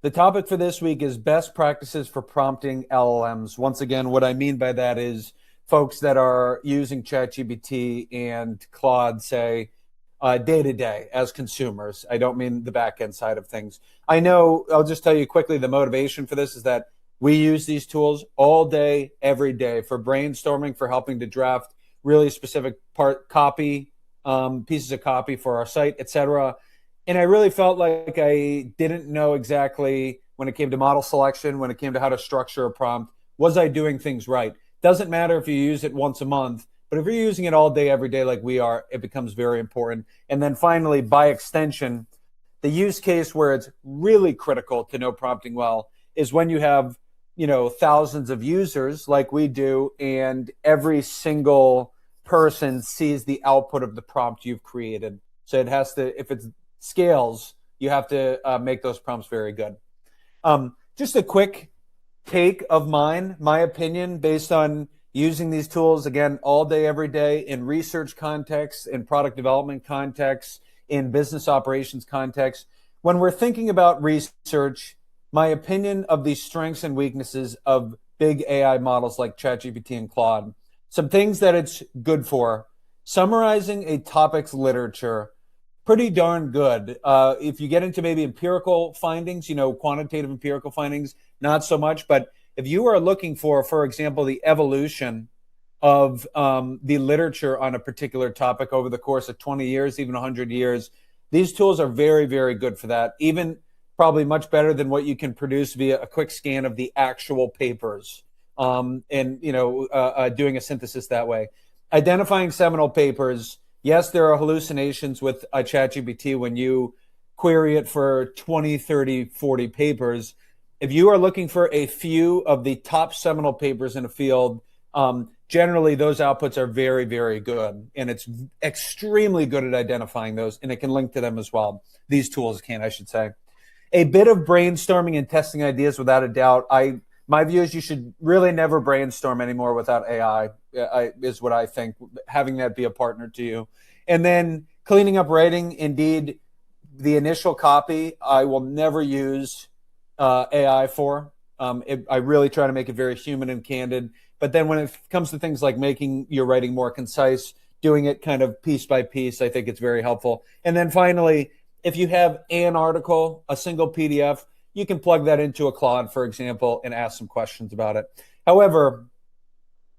The topic for this week is best practices for prompting LLMs. Once again, what I mean by that is folks that are using ChatGPT and Claude, say, day to day as consumers. I don't mean the back end side of things. I know, I'll just tell you quickly, the motivation for this is that we use these tools all day, every day for brainstorming, for helping to draft really specific pieces of copy for our site, etc. And I really felt like I didn't know exactly when it came to model selection, when it came to how to structure a prompt, was I doing things right? Doesn't matter if you use it once a month, but if you're using it all day, every day like we are, it becomes very important. And then finally, by extension, the use case where it's really critical to know prompting well is when you have, thousands of users like we do, and every single person sees the output of the prompt you've created. So it has to, if it scales, you have to make those prompts very good. Just a quick take of mine, my opinion, based on using these tools, again, all day, every day, in research context, in product development context, in business operations context. When we're thinking about research, my opinion of the strengths and weaknesses of big AI models like ChatGPT and Claude, some things that it's good for: summarizing a topic's literature, pretty darn good. If you get into maybe empirical findings, quantitative empirical findings, not so much. But if you are looking for example, the evolution of the literature on a particular topic over the course of 20 years, even 100 years, these tools are very, very good for that. Even probably much better than what you can produce via a quick scan of the actual papers, and doing a synthesis that way. Identifying seminal papers. Yes, there are hallucinations with ChatGPT when you query it for 20, 30, 40 papers. If you are looking for a few of the top seminal papers in a field, generally those outputs are very, very good. And it's extremely good at identifying those, and it can link to them as well. These tools can, I should say. A bit of brainstorming and testing ideas, without a doubt. My view is you should really never brainstorm anymore without AI, is what I think, having that be a partner to you. And then cleaning up writing. Indeed, the initial copy, I will never use AI for. I really try to make it very human and candid. But then when it comes to things like making your writing more concise, doing it kind of piece by piece, I think it's very helpful. And then finally, if you have an article, a single PDF, you can plug that into a Claude, for example, and ask some questions about it. However,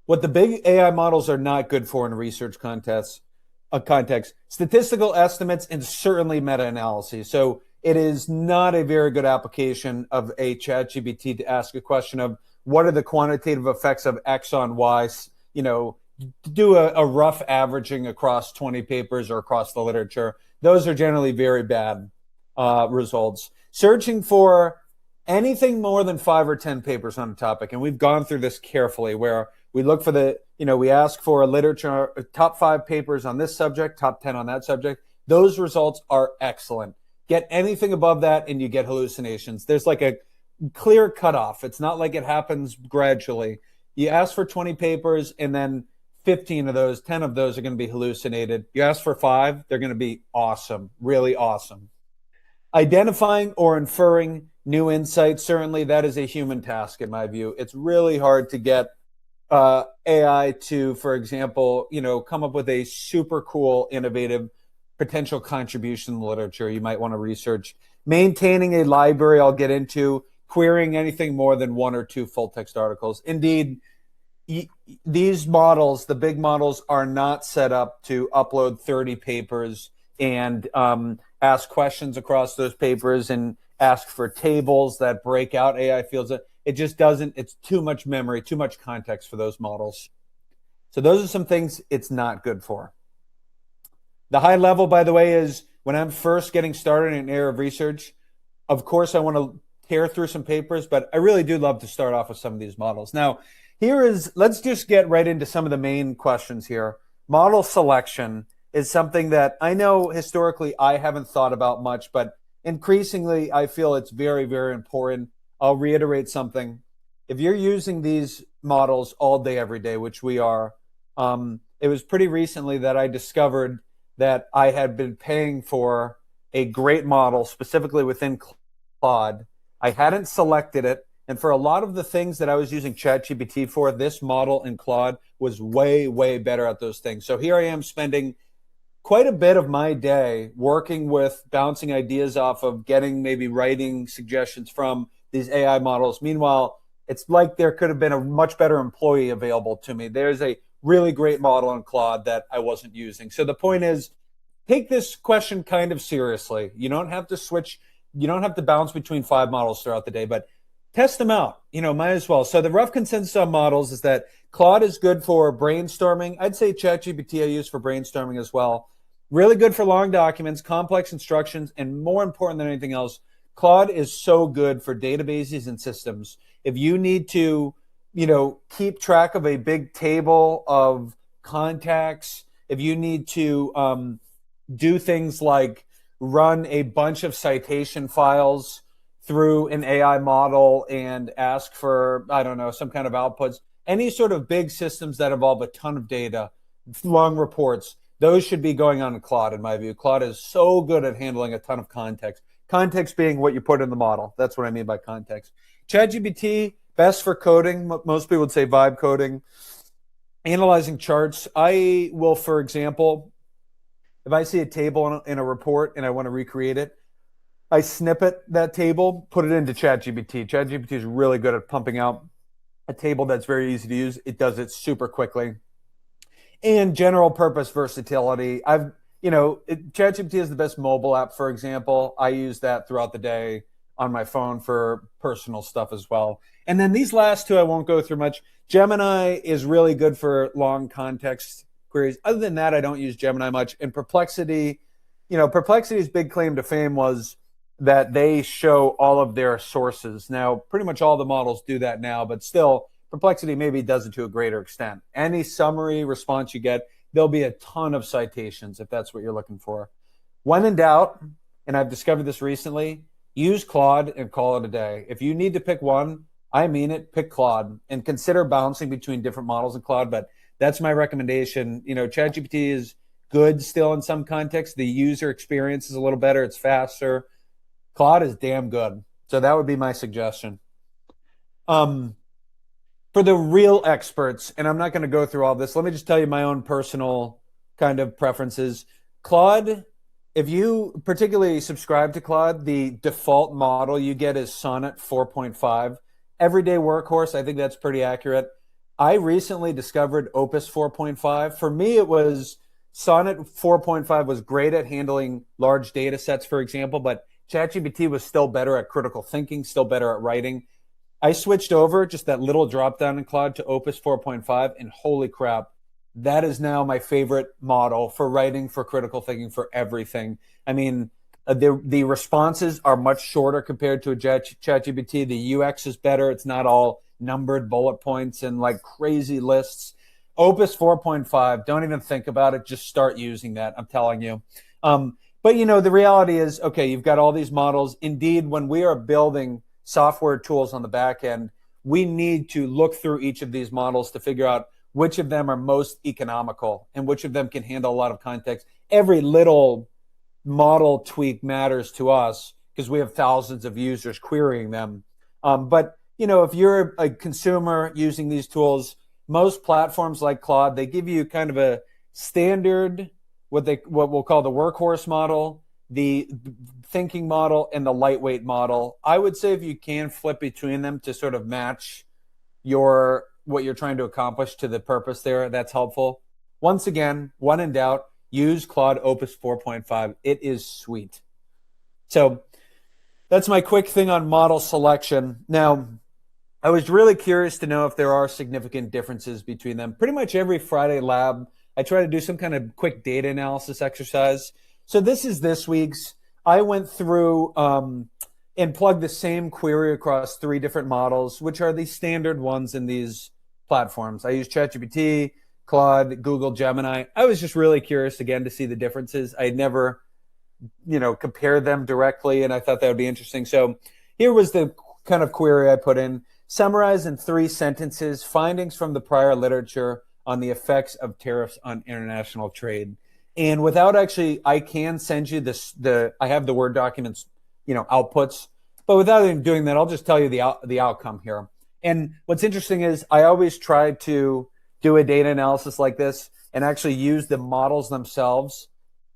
what the big AI models are not good for in a research context, statistical estimates and certainly meta-analyses. So it is not a very good application of a ChatGPT to ask a question of what are the quantitative effects of X on Y, do a rough averaging across 20 papers or across the literature. Those are generally very bad results. Searching for anything more than 5 or 10 papers on a topic, and we've gone through this carefully, where we look for we ask for a literature, top 5 papers on this subject, top 10 on that subject. Those results are excellent. Get anything above that and you get hallucinations. There's like a clear cutoff. It's not like it happens gradually. You ask for 20 papers and then 15 of those, 10 of those are going to be hallucinated. You ask for 5, they're going to be awesome, really awesome. Identifying or inferring new insights, certainly that is a human task in my view. It's really hard to get AI to, for example, come up with a super cool, innovative potential contribution in the literature you might want to research. Maintaining a library, I'll get into. Querying anything more than 1 or 2 full text articles. Indeed, these models, the big models, are not set up to upload 30 papers and ask questions across those papers and ask for tables that break out AI fields. It just doesn't. It's too much memory, too much context for those models. So those are some things it's not good for. The high level, by the way, is when I'm first getting started in an area of research, of course I want to tear through some papers, but I really do love to start off with some of these models. Now, let's just get right into some of the main questions here. Model selection is something that I know historically I haven't thought about much, but increasingly I feel it's very, very important. I'll reiterate something. If you're using these models all day, every day, which we are, it was pretty recently that I discovered that I had been paying for a great model, specifically within Claude. I hadn't selected it. And for a lot of the things that I was using ChatGPT for, this model in Claude was way, way better at those things. So here I am spending quite a bit of my day working with bouncing ideas off of, getting maybe writing suggestions from these AI models. Meanwhile, it's like there could have been a much better employee available to me. There's a really great model in Claude that I wasn't using. So the point is, take this question kind of seriously. You don't have to switch. You don't have to bounce between 5 models throughout the day, but test them out. Might as well. So the rough consensus on models is that Claude is good for brainstorming. I'd say ChatGPT I use for brainstorming as well. Really good for long documents, complex instructions, and more important than anything else, Claude is so good for databases and systems. If you need to, keep track of a big table of contacts, if you need to do things like run a bunch of citation files through an AI model and ask for, I don't know, some kind of outputs, any sort of big systems that involve a ton of data, long reports, those should be going on in Claude, in my view. Claude is so good at handling a ton of context. Context being what you put in the model. That's what I mean by context. ChatGPT, best for coding. Most people would say vibe coding. Analyzing charts. I will, for example, if I see a table in a report and I want to recreate it, I snippet that table, put it into ChatGPT. ChatGPT is really good at pumping out a table that's very easy to use. It does it super quickly. And general purpose versatility. ChatGPT is the best mobile app, for example. I use that throughout the day on my phone for personal stuff as well. And then these last two I won't go through much. Gemini is really good for long context queries. Other than that, I don't use Gemini much. And Perplexity, Perplexity's big claim to fame was that they show all of their sources. Now, pretty much all the models do that now, but still, Perplexity maybe does it to a greater extent. Any summary response you get, there'll be a ton of citations if that's what you're looking for. When in doubt, and I've discovered this recently, use Claude and call it a day. If you need to pick one, I mean it, pick Claude and consider bouncing between different models in Claude, but that's my recommendation. ChatGPT is good still in some contexts. The user experience is a little better. It's faster. Claude is damn good. So that would be my suggestion. For the real experts, and I'm not going to go through all this, let me just tell you my own personal kind of preferences. Claude, if you particularly subscribe to Claude, the default model you get is Sonnet 4.5. Everyday workhorse, I think that's pretty accurate. I recently discovered Opus 4.5. For me, it was Sonnet 4.5 was great at handling large data sets, for example, but ChatGPT was still better at critical thinking, still better at writing. I switched over just that little drop down in Claude to Opus 4.5, and holy crap, that is now my favorite model for writing, for critical thinking, for everything. I mean, the responses are much shorter compared to a ChatGPT. The UX is better. It's not all numbered bullet points and like crazy lists. Opus 4.5, don't even think about it. Just start using that. I'm telling you. But the reality is, okay, you've got all these models. Indeed, when we are building software tools on the back end, we need to look through each of these models to figure out which of them are most economical and which of them can handle a lot of context. Every little model tweak matters to us because we have thousands of users querying them. But if you're a consumer using these tools, most platforms like Claude, they give you kind of a standard, what we'll call the workhorse model, the thinking model, and the lightweight model. I would say if you can flip between them to sort of match what you're trying to accomplish to the purpose there, that's helpful. Once again, when in doubt, use Claude Opus 4.5. It is sweet. So that's my quick thing on model selection. Now, I was really curious to know if there are significant differences between them. Pretty much every Friday lab, I try to do some kind of quick data analysis exercise. So this is this week's. I went through and plugged the same query across 3 different models, which are the standard ones in these platforms. I use ChatGPT, Claude, Google, Gemini. I was just really curious again to see the differences. I had never, compared them directly, and I thought that would be interesting. So here was the kind of query I put in. Summarize in 3 sentences findings from the prior literature on the effects of tariffs on international trade. And without actually, I can send you this. I have the Word documents, outputs. But without even doing that, I'll just tell you the outcome here. And what's interesting is I always try to do a data analysis like this and actually use the models themselves,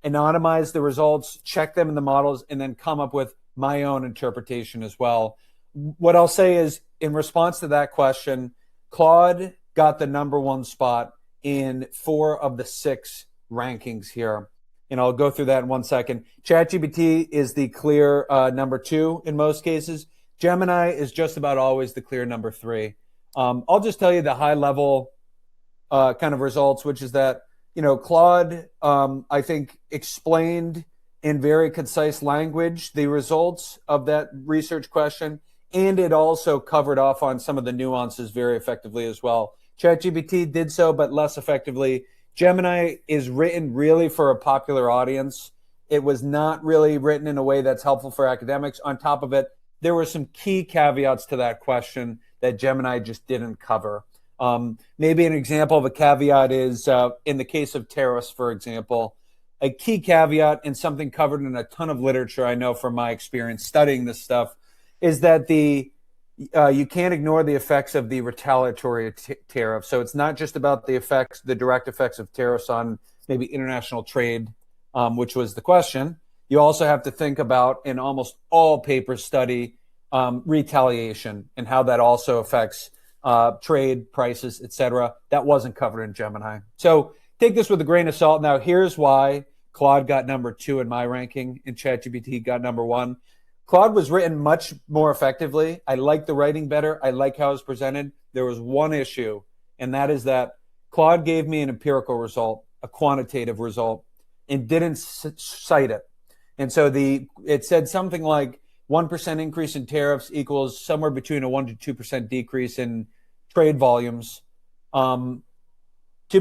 anonymize the results, check them in the models, and then come up with my own interpretation as well. What I'll say is, in response to that question, Claude got the #1 spot in 4 of the 6 rankings here. And I'll go through that in 1 second. ChatGPT is the clear #2 in most cases. Gemini is just about always the clear #3. I'll just tell you the high level kind of results, which is that, Claude, I think, explained in very concise language the results of that research question, and it also covered off on some of the nuances very effectively as well. ChatGPT did so, but less effectively. Gemini is written really for a popular audience. It was not really written in a way that's helpful for academics. On top of it, there were some key caveats to that question that Gemini just didn't cover. Maybe an example of a caveat is in the case of tariffs, for example, a key caveat and something covered in a ton of literature, I know from my experience studying this stuff, is that you can't ignore the effects of the retaliatory tariff. So it's not just about the direct effects of tariffs on maybe international trade, which was the question. You also have to think about, in almost all papers study, retaliation and how that also affects trade, prices, etc. That wasn't covered in Gemini. So take this with a grain of salt. Now, here's why Claude got #2 in my ranking and ChatGPT got #1. Claude was written much more effectively. I like the writing better. I like how it was presented. There was one issue, and that is that Claude gave me an empirical result, a quantitative result, and didn't cite it. And so it said something like 1% increase in tariffs equals somewhere between a 1% to 2% decrease in trade volumes. To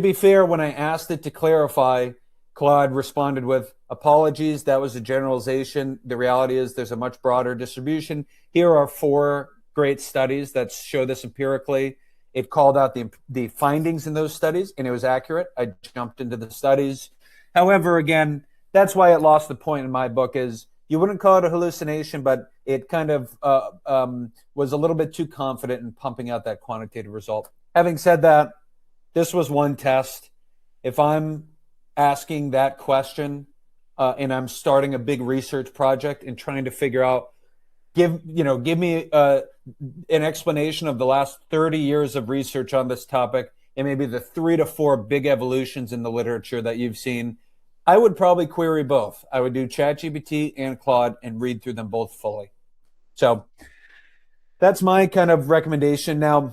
be fair, when I asked it to clarify, Claude responded with, apologies, that was a generalization. The reality is there's a much broader distribution. Here are 4 great studies that show this empirically. It called out the findings in those studies, and it was accurate. I jumped into the studies. However, again, that's why it lost the point in my book is you wouldn't call it a hallucination, but it kind of was a little bit too confident in pumping out that quantitative result. Having said that, this was one test. If I'm asking that question and I'm starting a big research project and trying to figure out, give me an explanation of the last 30 years of research on this topic and maybe the 3 to 4 big evolutions in the literature that you've seen, I would probably query both. I would do ChatGPT and Claude and read through them both fully. So that's my kind of recommendation. Now,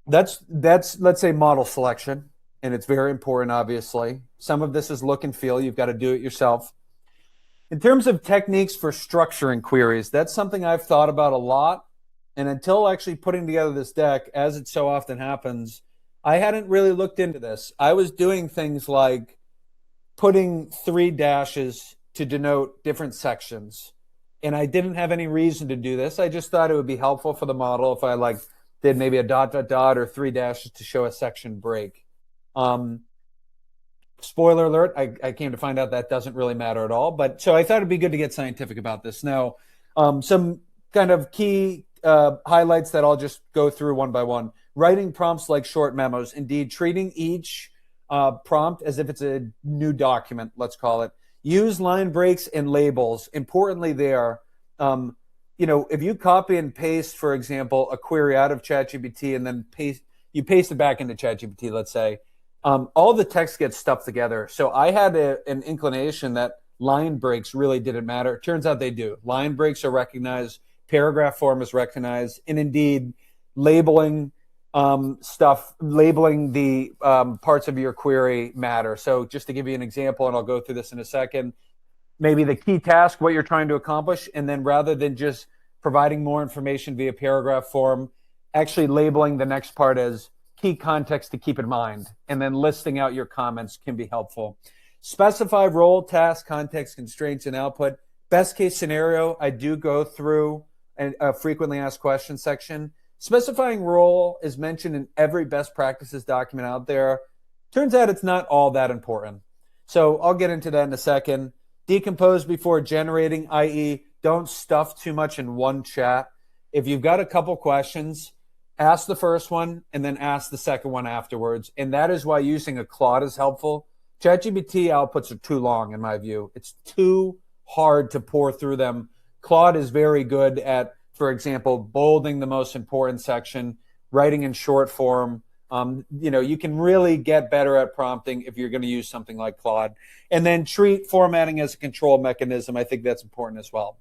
that's let's say model selection, and it's very important, obviously. Some of this is look and feel. You've got to do it yourself. In terms of techniques for structuring queries, that's something I've thought about a lot. And until actually putting together this deck, as it so often happens, I hadn't really looked into this. I was doing things like putting 3 dashes to denote different sections. And I didn't have any reason to do this. I just thought it would be helpful for the model if I did maybe a ... or 3 dashes to show a section break. Spoiler alert, I came to find out that doesn't really matter at all. But so I thought it'd be good to get scientific about this. Now, some kind of key highlights that I'll just go through one by one. Writing prompts like short memos. Indeed, treating each prompt as if it's a new document, let's call it. Use line breaks and labels. Importantly there, if you copy and paste, for example, a query out of ChatGPT and then paste it back into ChatGPT, let's say, all the text gets stuffed together. So I had an inclination that line breaks really didn't matter. It turns out they do. Line breaks are recognized, paragraph form is recognized, and indeed, labeling labeling the parts of your query matter. So just to give you an example, and I'll go through this in a second, maybe the key task, what you're trying to accomplish, and then rather than just providing more information via paragraph form, actually labeling the next part as key context to keep in mind, and then listing out your comments can be helpful. Specify role, task, context, constraints, and output. Best case scenario, I do go through a frequently asked questions section. Specifying role is mentioned in every best practices document out there. Turns out it's not all that important. So I'll get into that in a second. Decompose before generating, i.e., don't stuff too much in one chat. If you've got a couple questions, ask the first one and then ask the second one afterwards. And that is why using a Claude is helpful. ChatGPT outputs are too long, in my view. It's too hard to pour through them. Claude is very good at, for example, bolding the most important section, writing in short form. You can really get better at prompting if you're going to use something like Claude. And then treat formatting as a control mechanism. I think that's important as well.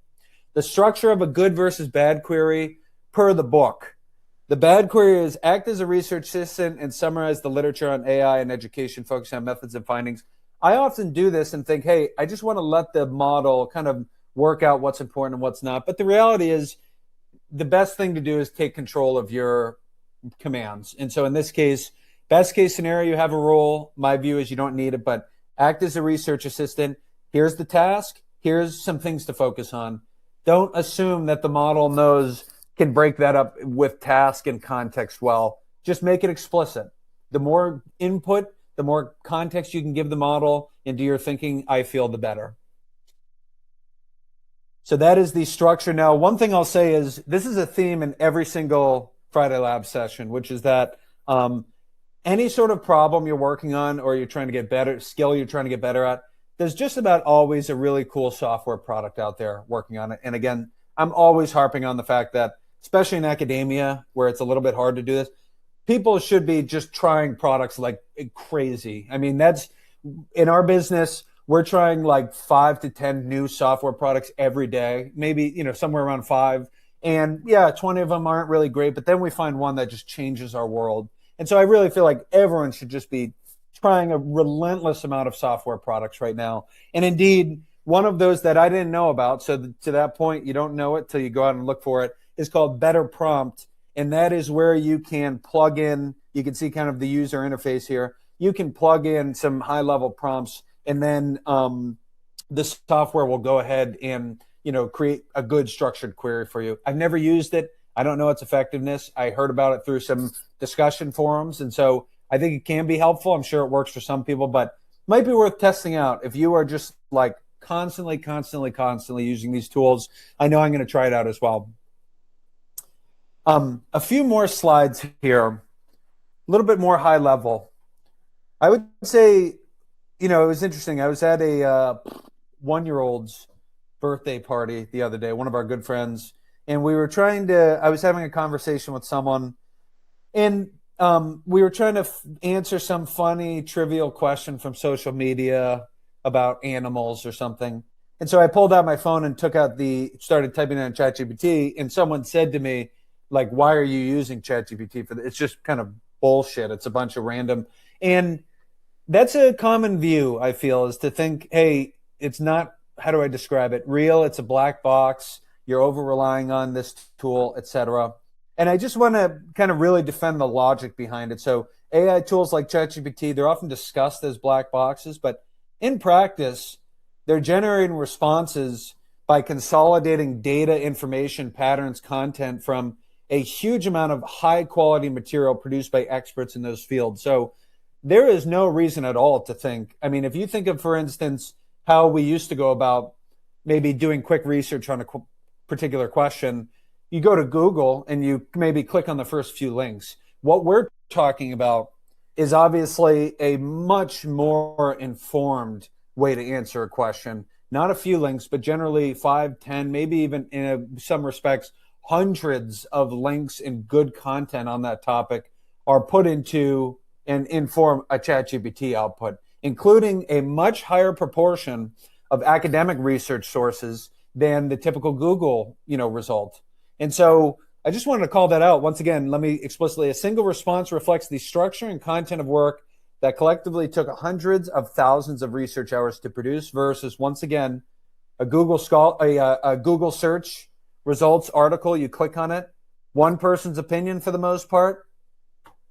The structure of a good versus bad query per the book. The bad query is act as a research assistant and summarize the literature on AI and education, focusing on methods and findings. I often do this and think, hey, I just want to let the model kind of work out what's important and what's not. But the reality is the best thing to do is take control of your commands. And so in this case, best case scenario, you have a role. My view is you don't need it, but act as a research assistant. Here's the task. Here's some things to focus on. Don't assume that the model can break that up with task and context well. Just make it explicit. The more input, the more context you can give the model into your thinking, I feel, the better. So that is the structure. Now, one thing I'll say is this is a theme in every single Friday Lab session, which is that any sort of problem you're working on or you're trying to get better, skill you're trying to get better at, there's just about always a really cool software product out there working on it. And again, I'm always harping on the fact that, especially in academia, where it's a little bit hard to do this, people should be just trying products like crazy. I mean, that's in our business, we're trying like 5 to 10 new software products every day, maybe, somewhere around 5. And yeah, 20 of them aren't really great, but then we find one that just changes our world. And so I really feel like everyone should just be trying a relentless amount of software products right now. And indeed, one of those that I didn't know about, so to that point, you don't know it till you go out and look for it, is called Better Prompt. And that is where you can plug in, you can see kind of the user interface here. You can plug in some high-level prompts, and then the software will go ahead and create a good structured query for you. I've never used it. I don't know its effectiveness. I heard about it through some discussion forums, and so I think it can be helpful. I'm sure it works for some people, but might be worth testing out if you are just like constantly using these tools. I know I'm going to try it out as well. A few more slides here, a little bit more high level. I would say, it was interesting. I was at a 1-year-old's birthday party the other day, one of our good friends, and I was having a conversation with someone, and we were trying to answer some funny, trivial question from social media about animals or something. And so I pulled out my phone and started typing on ChatGPT, and someone said to me, like, why are you using ChatGPT for this? It's just kind of bullshit. It's a bunch of random. And that's a common view, I feel, is to think, hey, it's not, how do I describe it? Real, it's a black box. You're over-relying on this tool, etc. And I just want to kind of really defend the logic behind it. So AI tools like ChatGPT, they're often discussed as black boxes, but in practice, they're generating responses by consolidating data, information, patterns, content from a huge amount of high-quality material produced by experts in those fields. So there is no reason at all to think, if you think of, for instance, how we used to go about maybe doing quick research on a particular question, you go to Google and you maybe click on the first few links. What we're talking about is obviously a much more informed way to answer a question. Not a few links, but generally 5, 10, maybe even in some respects, hundreds of links and good content on that topic are put into and inform a ChatGPT output, including a much higher proportion of academic research sources than the typical Google, result. And so I just wanted to call that out. Once again, let me explicitly, a single response reflects the structure and content of work that collectively took hundreds of thousands of research hours to produce versus, once again, a Google search results article, you click on it, one person's opinion for the most part,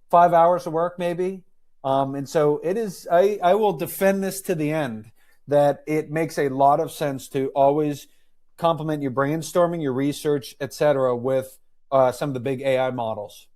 5 hours of work maybe. And so it is, I will defend this to the end, that it makes a lot of sense to always complement your brainstorming, your research, etc., with some of the big AI models.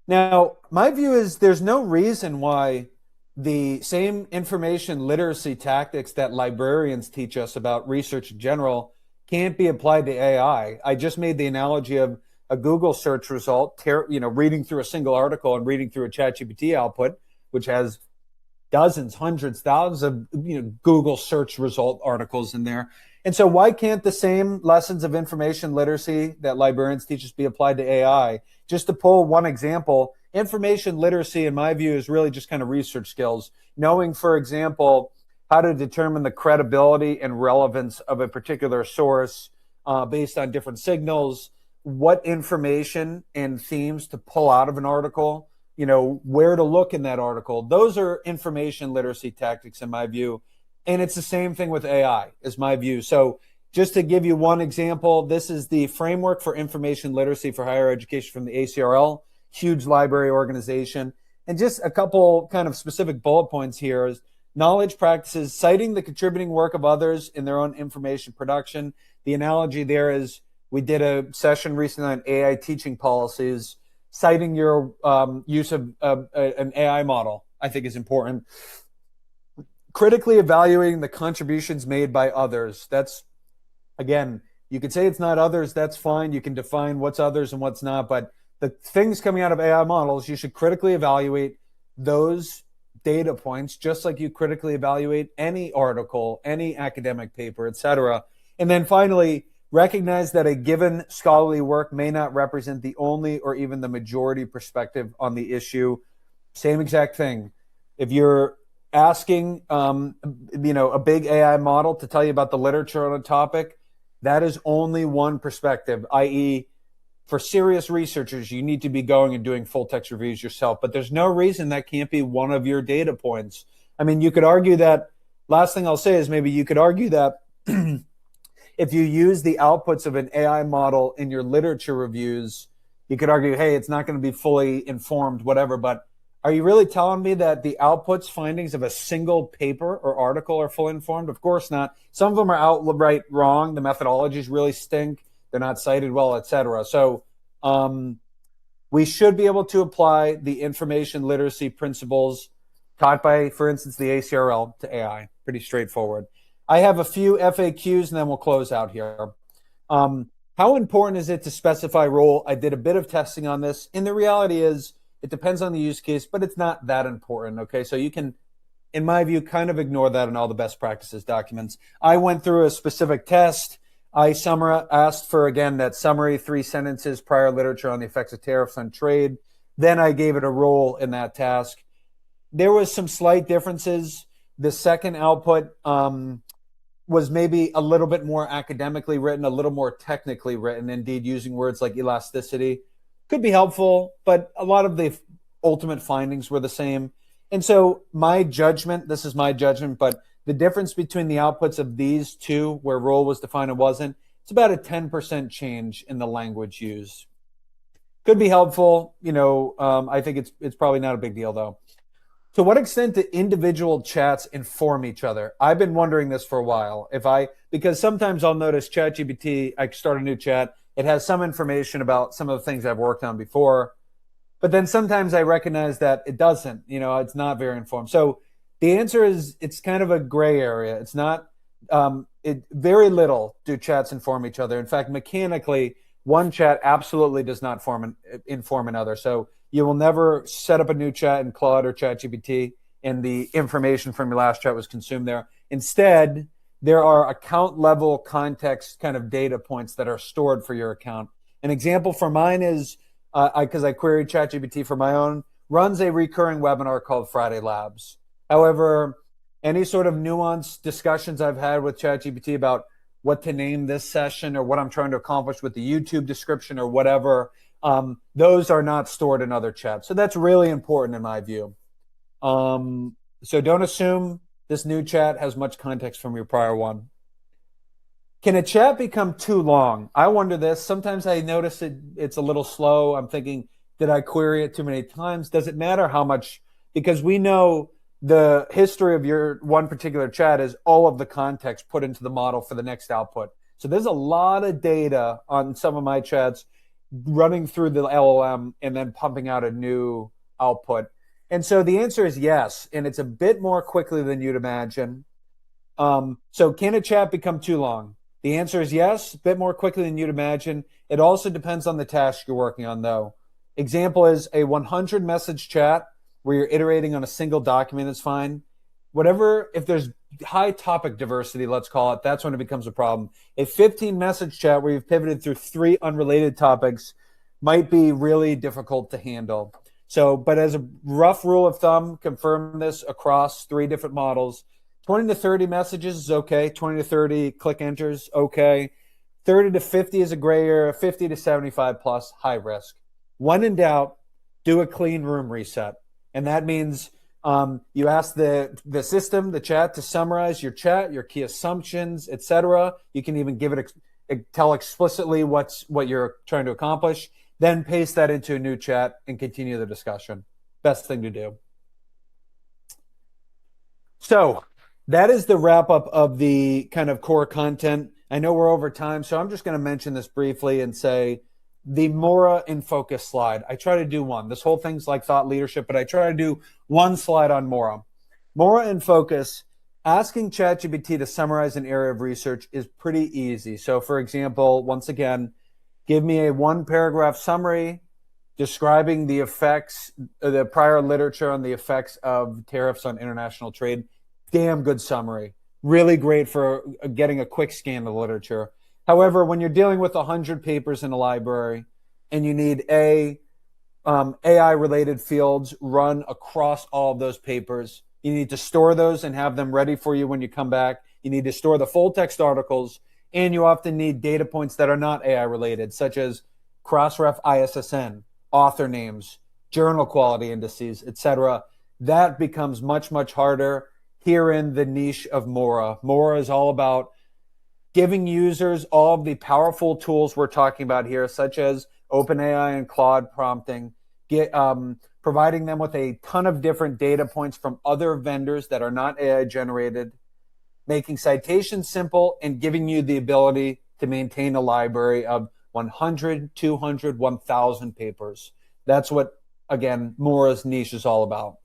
Now, my view is there's no reason why the same information literacy tactics that librarians teach us about research in general can't be applied to AI. I just made the analogy of a Google search result, reading through a single article and reading through a ChatGPT output, which has dozens, hundreds, thousands of Google search result articles in there. And so why can't the same lessons of information literacy that librarians teach us be applied to AI? Just to pull one example, information literacy, in my view, is really just kind of research skills. Knowing, for example, how to determine the credibility and relevance of a particular source based on different signals, what information and themes to pull out of an article, where to look in that article. Those are information literacy tactics, in my view. And it's the same thing with AI, is my view. So just to give you one example, this is the framework for information literacy for higher education from the ACRL, huge library organization. And just a couple kind of specific bullet points here is knowledge practices, citing the contributing work of others in their own information production. The analogy there is we did a session recently on AI teaching policies. Citing your use of an AI model, I think, is important. Critically evaluating the contributions made by others. That's, again, you could say it's not others, that's fine. You can define what's others and what's not, but the things coming out of AI models, you should critically evaluate those data points, just like you critically evaluate any article, any academic paper, etc. And then finally, recognize that a given scholarly work may not represent the only or even the majority perspective on the issue. Same exact thing. If you're asking, a big AI model to tell you about the literature on a topic, that is only one perspective, i.e., for serious researchers, you need to be going and doing full text reviews yourself, but there's no reason that can't be one of your data points. I mean, you could argue that, last thing I'll say is maybe you could argue that if you use the outputs of an AI model in your literature reviews, you could argue, hey, it's not going to be fully informed, whatever, but are you really telling me that the outputs, findings of a single paper or article are fully informed? Of course not. Some of them are outright wrong. The methodologies really stink. They're not cited well, etc. So we should be able to apply the information literacy principles taught by, for instance, the ACRL to AI. Pretty straightforward. I have a few FAQs and then we'll close out here. How important is it to specify role? I did a bit of testing on this, and the reality is it depends on the use case, but it's not that important, okay? So you can, in my view, kind of ignore that in all the best practices documents. I went through a specific test. I asked for, again, that summary, 3 sentences, prior literature on the effects of tariffs on trade. Then I gave it a role in that task. There was some slight differences. The second output was maybe a little bit more academically written, a little more technically written, indeed using words like elasticity. Could be helpful, but a lot of the ultimate findings were the same. And so my judgment, this is my judgment, but the difference between the outputs of these two, where role was defined and wasn't, it's about a 10% change in the language used. Could be helpful. I think it's probably not a big deal, though. To what extent do individual chats inform each other? I've been wondering this for a while. Because sometimes I'll notice ChatGPT, I start a new chat, it has some information about some of the things I've worked on before, but then sometimes I recognize that it doesn't, it's not very informed. So the answer is it's kind of a gray area. It's not, very little do chats inform each other. In fact, mechanically, one chat absolutely does not inform another. So you will never set up a new chat in Claude or ChatGPT and the information from your last chat was consumed there. Instead, there are account level context kind of data points that are stored for your account. An example for mine is, because I queried ChatGPT for my own, runs a recurring webinar called Friday Labs. However, any sort of nuanced discussions I've had with ChatGPT about what to name this session or what I'm trying to accomplish with the YouTube description or whatever, those are not stored in other chats. So that's really important in my view. So don't assume this new chat has much context from your prior one. Can a chat become too long? I wonder this. Sometimes I notice it's a little slow. I'm thinking, did I query it too many times? Does it matter how much? Because we know the history of your one particular chat is all of the context put into the model for the next output. So there's a lot of data on some of my chats running through the LLM and then pumping out a new output. And so the answer is yes, and it's a bit more quickly than you'd imagine. So can a chat become too long? The answer is yes, a bit more quickly than you'd imagine. It also depends on the task you're working on, though. Example is a 100 message chat where you're iterating on a single document is fine. Whatever, if there's high topic diversity, let's call it, that's when it becomes a problem. A 15 message chat where you've pivoted through 3 unrelated topics might be really difficult to handle. So, but as a rough rule of thumb, confirm this across 3 different models. 20 to 30 messages is okay. 20 to 30 click enters, okay. 30 to 50 is a gray area. 50 to 75 plus, high risk. When in doubt, do a clean room reset. And that means you ask the system, the chat, to summarize your chat, your key assumptions, etc. You can even give it tell explicitly what you're trying to accomplish. Then paste that into a new chat and continue the discussion. Best thing to do. So that is the wrap up of the kind of core content. I know we're over time, so I'm just going to mention this briefly and say the Mora in focus slide. I try to do one. This whole thing's like thought leadership, but I try to do one slide on Mora. Mora in focus, asking ChatGPT to summarize an area of research is pretty easy. So for example, once again, give me a 1-paragraph summary describing the effects, the prior literature on the effects of tariffs on international trade. Damn good summary. Really great for getting a quick scan of the literature. However, when you're dealing with 100 papers in a library and you need AI-related fields run across all of those papers, you need to store those and have them ready for you when you come back. You need to store the full text articles, and you often need data points that are not AI-related, such as cross-ref ISSN, author names, journal quality indices, etc. That becomes much, much harder. Herein the niche of Mora. Mora is all about giving users all of the powerful tools we're talking about here, such as OpenAI and Claude prompting, providing them with a ton of different data points from other vendors that are not AI generated, making citations simple, and giving you the ability to maintain a library of 100, 200, 1,000 papers. That's what, again, Mora's niche is all about.